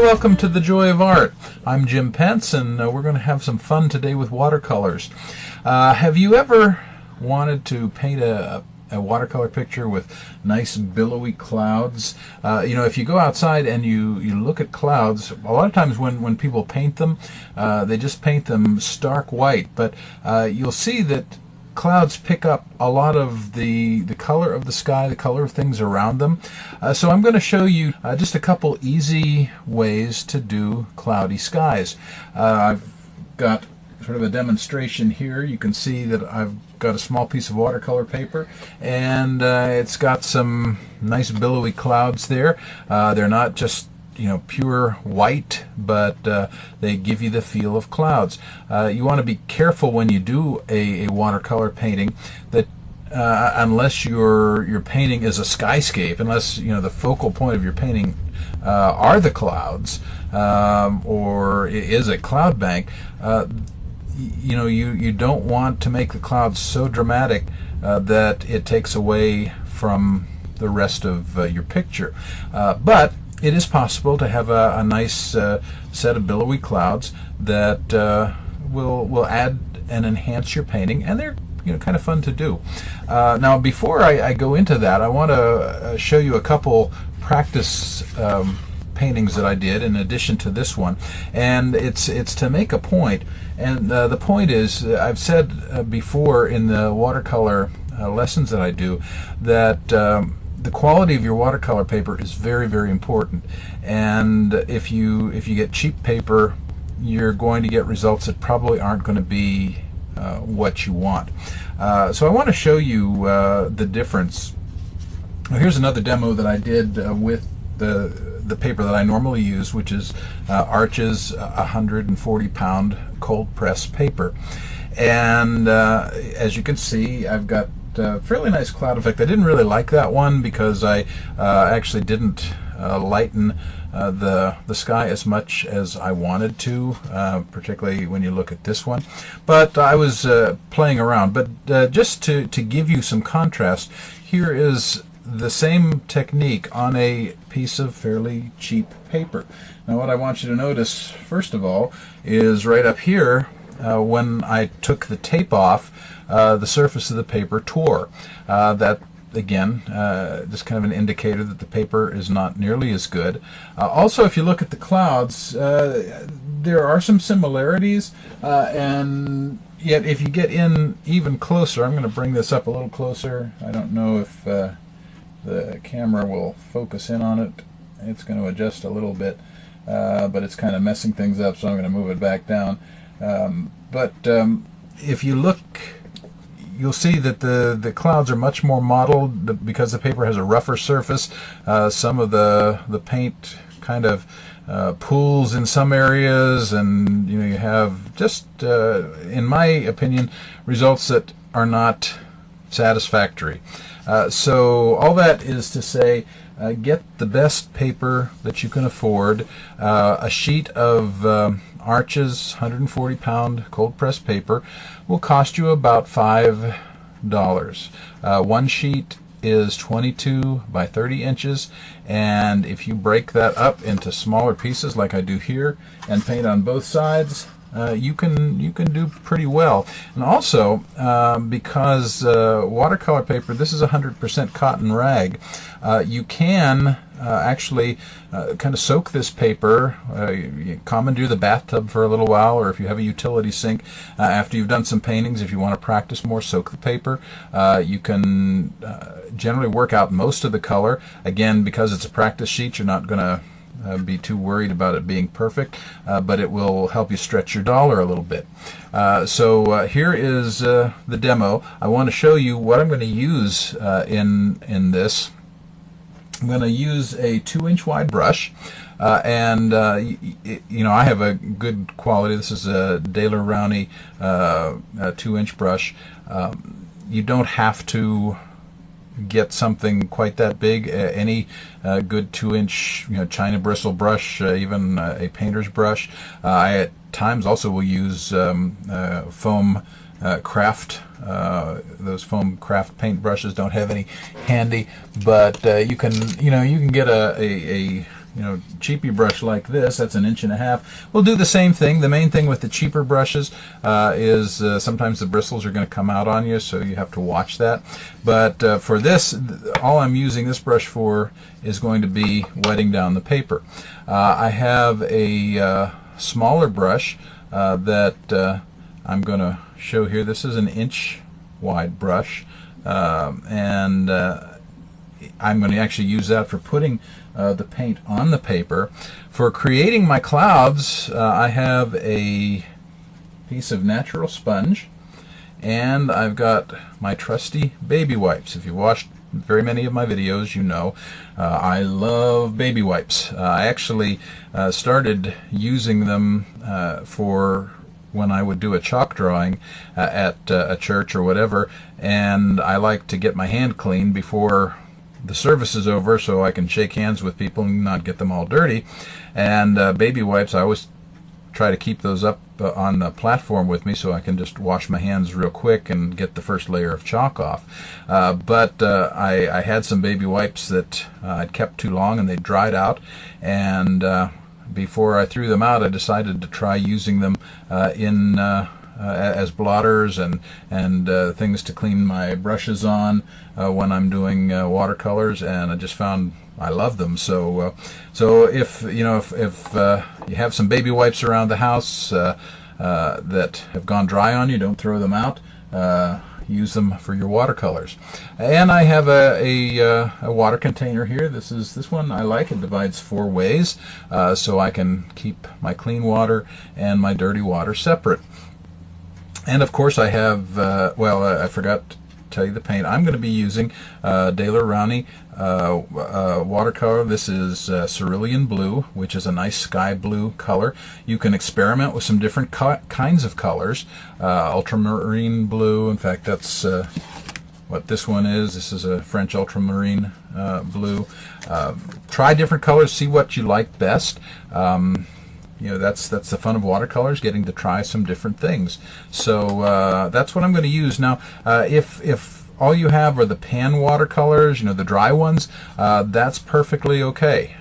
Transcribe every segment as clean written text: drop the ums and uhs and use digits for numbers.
welcome to The Joy of Art. I'm Jim Pence, and we're going to have some fun today with watercolors. Have you ever wanted to paint a watercolor picture with nice billowy clouds? If you go outside and you look at clouds, a lot of times when people paint them, they just paint them stark white, but you'll see that clouds pick up a lot of the color of the sky, the color of things around them. So I'm going to show you just a couple easy ways to do cloudy skies. I've got sort of a demonstration here. You can see that I've got a small piece of watercolor paper, and it's got some nice billowy clouds there. They're not just pure white, but they give you the feel of clouds. You want to be careful when you do a watercolor painting that unless your painting is a skyscape, unless the focal point of your painting are the clouds, or it is a cloud bank, you don't want to make the clouds so dramatic that it takes away from the rest of your picture. But it is possible to have a nice set of billowy clouds that will add and enhance your painting, and they're kind of fun to do. Now, before I go into that, I want to show you a couple practice paintings that I did in addition to this one, and it's to make a point. And the point is, I've said before in the watercolor lessons that I do that the quality of your watercolor paper is very, very important. And if you get cheap paper, you're going to get results that probably aren't going to be what you want. So I want to show you the difference. Well, here's another demo that I did with the paper that I normally use, which is Arches 140-pound cold press paper. And as you can see, I've got fairly nice cloud effect. I didn't really like that one because I actually didn't lighten the sky as much as I wanted to, particularly when you look at this one. But I was playing around. But just to give you some contrast, here is the same technique on a piece of fairly cheap paper. Now what I want you to notice, first of all, is right up here, when I took the tape off, the surface of the paper tore. That, again, just kind of an indicator that the paper is not nearly as good. Also, if you look at the clouds, there are some similarities, and yet if you get in even closer, I'm going to bring this up a little closer. I don't know if the camera will focus in on it. It's going to adjust a little bit, but it's kind of messing things up, so I'm going to move it back down. If you look, you'll see that the clouds are much more mottled because the paper has a rougher surface. Some of the paint kind of pools in some areas, and you have just, in my opinion, results that are not satisfactory. So all that is to say, get the best paper that you can afford. A sheet of Arches 140-pound cold press paper will cost you about $5. One sheet is 22 by 30 inches, and if you break that up into smaller pieces like I do here and paint on both sides, you can do pretty well. And also, because watercolor paper, this is 100% cotton rag, you can actually kind of soak this paper, commandeer the bathtub for a little while, or if you have a utility sink, after you've done some paintings, if you want to practice more, soak the paper. You can generally work out most of the color. Again, because it's a practice sheet, you're not going to be too worried about it being perfect, but it will help you stretch your dollar a little bit. So here is the demo. I want to show you what I'm going to use in this. I'm going to use a 2-inch wide brush, and I have a good quality. This is a Daler Rowney 2-inch brush. You don't have to get something quite that big. Any good 2-inch China bristle brush, even a painter's brush. I at times also will use foam craft. Those foam craft paint brushes don't have any handy, but you can get a cheapy brush like this, that's 1.5 inches, we'll do the same thing. The main thing with the cheaper brushes is sometimes the bristles are going to come out on you, so you have to watch that. But for this, all I'm using this brush for is going to be wetting down the paper. I have a smaller brush that I'm going to show here. This is an 1-inch wide brush, and I'm going to actually use that for putting the paint on the paper. For creating my clouds, I have a piece of natural sponge, and I've got my trusty baby wipes. If you watched very many of my videos, you know I love baby wipes. I actually started using them for when I would do a chalk drawing at a church or whatever, and I like to get my hand clean before the service is over so I can shake hands with people and not get them all dirty. And baby wipes, I always try to keep those up on the platform with me so I can just wash my hands real quick and get the first layer of chalk off. But I had some baby wipes that I'd kept too long and they dried out, and before I threw them out, I decided to try using them as blotters and things to clean my brushes on when I'm doing watercolors, and I just found I love them. So if you have some baby wipes around the house that have gone dry on you, don't throw them out. Use them for your watercolors. And I have a water container here. This one I like. It divides 4 ways, so I can keep my clean water and my dirty water separate. And of course I have, I forgot to tell you the paint. I'm going to be using Daler Rowney watercolor. This is cerulean blue, which is a nice sky blue color. You can experiment with some different kinds of colors. Ultramarine blue, in fact that's what this one is. This is a French ultramarine blue. Try different colors, see what you like best. That's the fun of watercolors, getting to try some different things. So that's what I'm going to use. Now, if all you have are the pan watercolors, the dry ones, that's perfectly okay.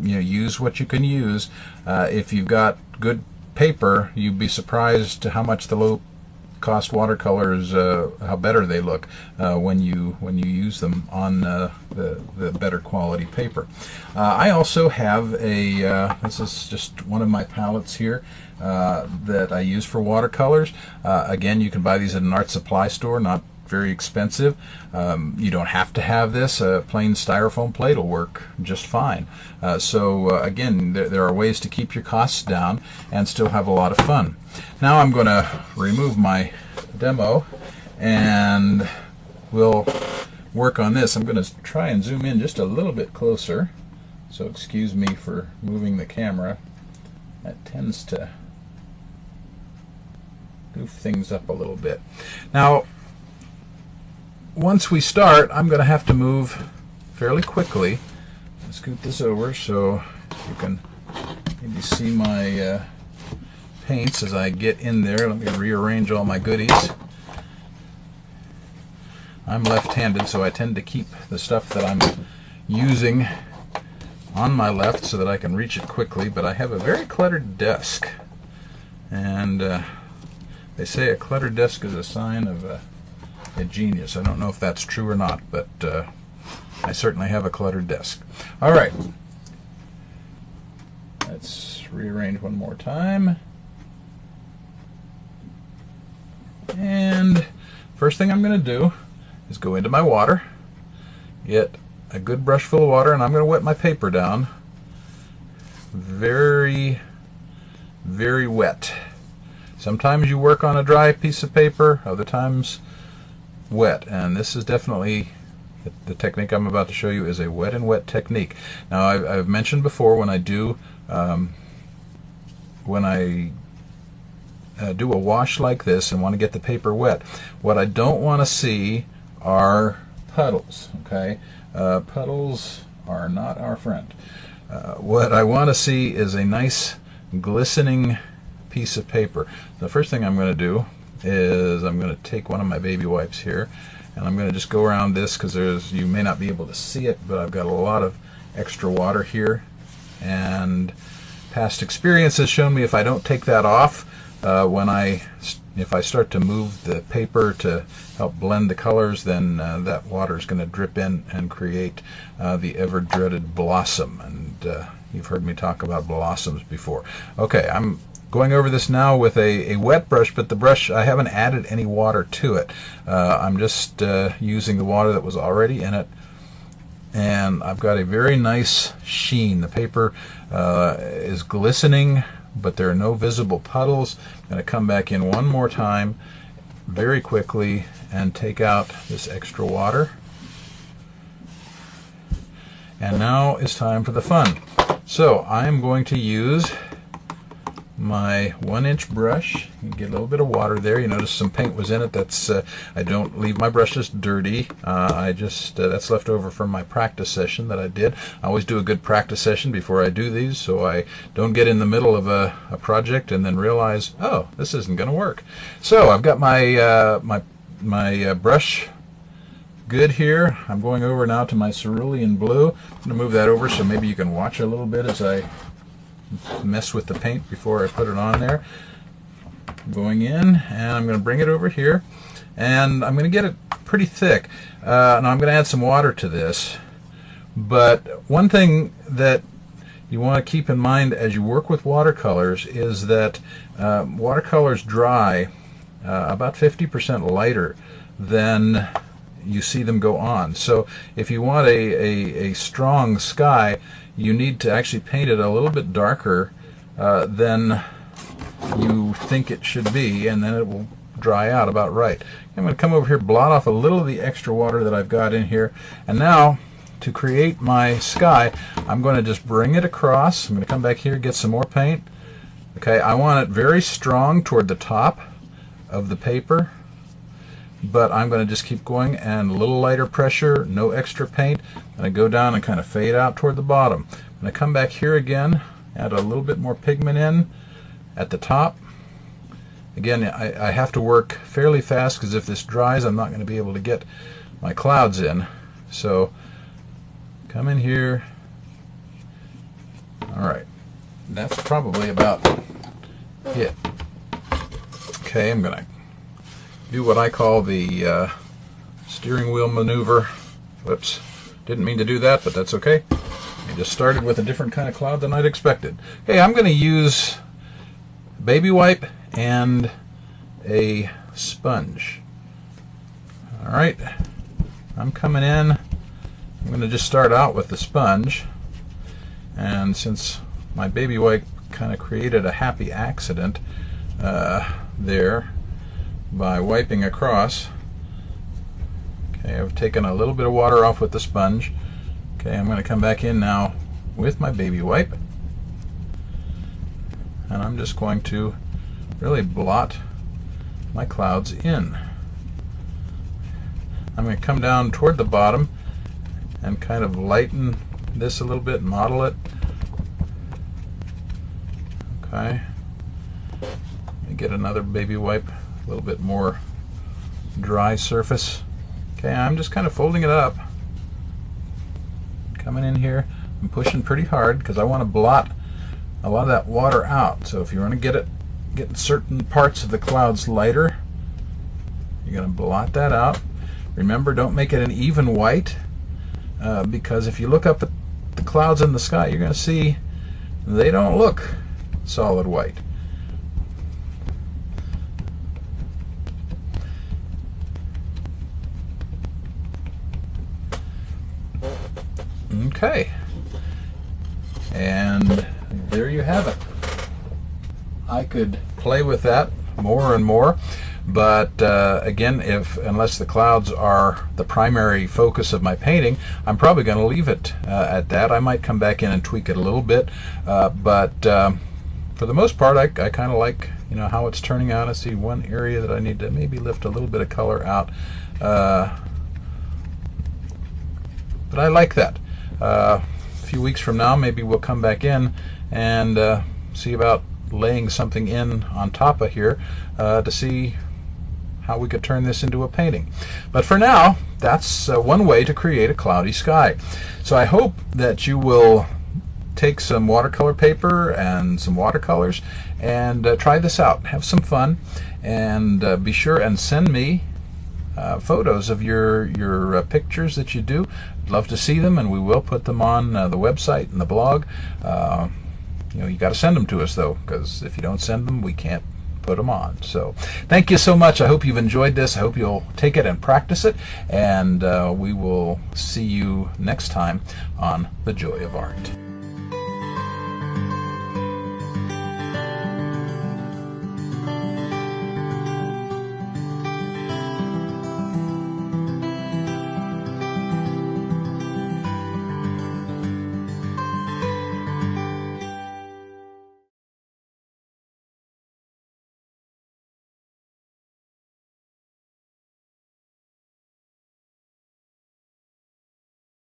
Use what you can use. If you've got good paper, you'd be surprised to how much the low-cost watercolors, how better they look when you use them on the better quality paper. I also have this is just one of my palettes here that I use for watercolors. Again, you can buy these at an art supply store, not very expensive. You don't have to have this. A plain styrofoam plate will work just fine. Again, there are ways to keep your costs down and still have a lot of fun. Now I'm going to remove my demo and we'll work on this. I'm going to try and zoom in just a little bit closer, so excuse me for moving the camera. That tends to goof things up a little bit. Now, once we start, I'm going to have to move fairly quickly. Let's scoot this over so you can maybe see my paints as I get in there. Let me rearrange all my goodies. I'm left-handed, so I tend to keep the stuff that I'm using on my left so that I can reach it quickly, but I have a very cluttered desk, and they say a cluttered desk is a sign of a genius. I don't know if that's true or not, but I certainly have a cluttered desk. All right, let's rearrange one more time. And first thing I'm going to do is go into my water, get a good brush full of water, and I'm going to wet my paper down very, very wet. Sometimes you work on a dry piece of paper, other times wet, and this is definitely the technique I'm about to show you is a wet and wet technique. Now I've mentioned before when I do a wash like this and want to get the paper wet, what I don't want to see are puddles. Okay, puddles are not our friend. What I want to see is a nice glistening piece of paper. The first thing I'm going to do is I'm going to take one of my baby wipes here, and I'm going to just go around this because you may not be able to see it, but I've got a lot of extra water here, and past experience has shown me if I don't take that off, if I start to move the paper to help blend the colors, then that water is going to drip in and create the ever-dreaded blossom. And you've heard me talk about blossoms before. Okay, I'm going over this now with a wet brush, but the brush, I haven't added any water to it. I'm just using the water that was already in it, and I've got a very nice sheen. The paper is glistening, but there are no visible puddles. I'm going to come back in one more time very quickly and take out this extra water. And now it's time for the fun. So I'm going to use my 1-inch brush. You get a little bit of water there. You notice some paint was in it. That's I don't leave my brushes dirty. That's left over from my practice session that I did. I always do a good practice session before I do these, so I don't get in the middle of a project and then realize, oh, this isn't going to work. So I've got my my brush good here. I'm going over now to my cerulean blue. I'm going to move that over so maybe you can watch a little bit as I mess with the paint before I put it on there. Going in, and I'm going to bring it over here, and I'm going to get it pretty thick. Now I'm going to add some water to this, but one thing that you want to keep in mind as you work with watercolors is that watercolors dry about 50% lighter than you see them go on. So if you want a strong sky, you need to actually paint it a little bit darker than you think it should be, and then it will dry out about right. I'm going to come over here, blot off a little of the extra water that I've got in here, and now to create my sky, I'm going to just bring it across. I'm going to come back here, get some more paint. Okay, I want it very strong toward the top of the paper, but I'm going to just keep going, and a little lighter pressure, no extra paint, and I go down and kind of fade out toward the bottom. I'm going to come back here again, add a little bit more pigment in at the top. Again, I have to work fairly fast because if this dries, I'm not going to be able to get my clouds in. So come in here. Alright, that's probably about it. Okay, I'm going to do what I call the steering wheel maneuver. Whoops, didn't mean to do that, but that's okay. I just started with a different kind of cloud than I'd expected. Hey, I'm going to use baby wipe and a sponge. Alright, I'm coming in. I'm going to just start out with the sponge, and since my baby wipe kind of created a happy accident there by wiping across. Okay, I've taken a little bit of water off with the sponge. Okay, I'm going to come back in now with my baby wipe, and I'm just going to really blot my clouds in. I'm going to come down toward the bottom and kind of lighten this a little bit, model it. Okay, let me get another baby wipe, a little bit more dry surface. Okay, I'm just kind of folding it up, coming in here. I'm pushing pretty hard because I want to blot a lot of that water out. So if you want to get certain parts of the clouds lighter, you're going to blot that out. Remember, don't make it an even white, because if you look up at the clouds in the sky, you're going to see they don't look solid white. Okay, and there you have it. I could play with that more and more, but again, unless the clouds are the primary focus of my painting, I'm probably going to leave it at that. I might come back in and tweak it a little bit, but for the most part, I kind of like how it's turning out. I see one area that I need to maybe lift a little bit of color out, but I like that. A few weeks from now, maybe we'll come back in and see about laying something in on top of here to see how we could turn this into a painting. But for now, that's one way to create a cloudy sky. So I hope that you will take some watercolor paper and some watercolors and try this out. Have some fun, and be sure and send me photos of your pictures that you do. I'd love to see them, and we will put them on the website and the blog. You got to send them to us, though, because if you don't send them, we can't put them on. So thank you so much. I hope you've enjoyed this. I hope you'll take it and practice it, and we will see you next time on The Joy of Art.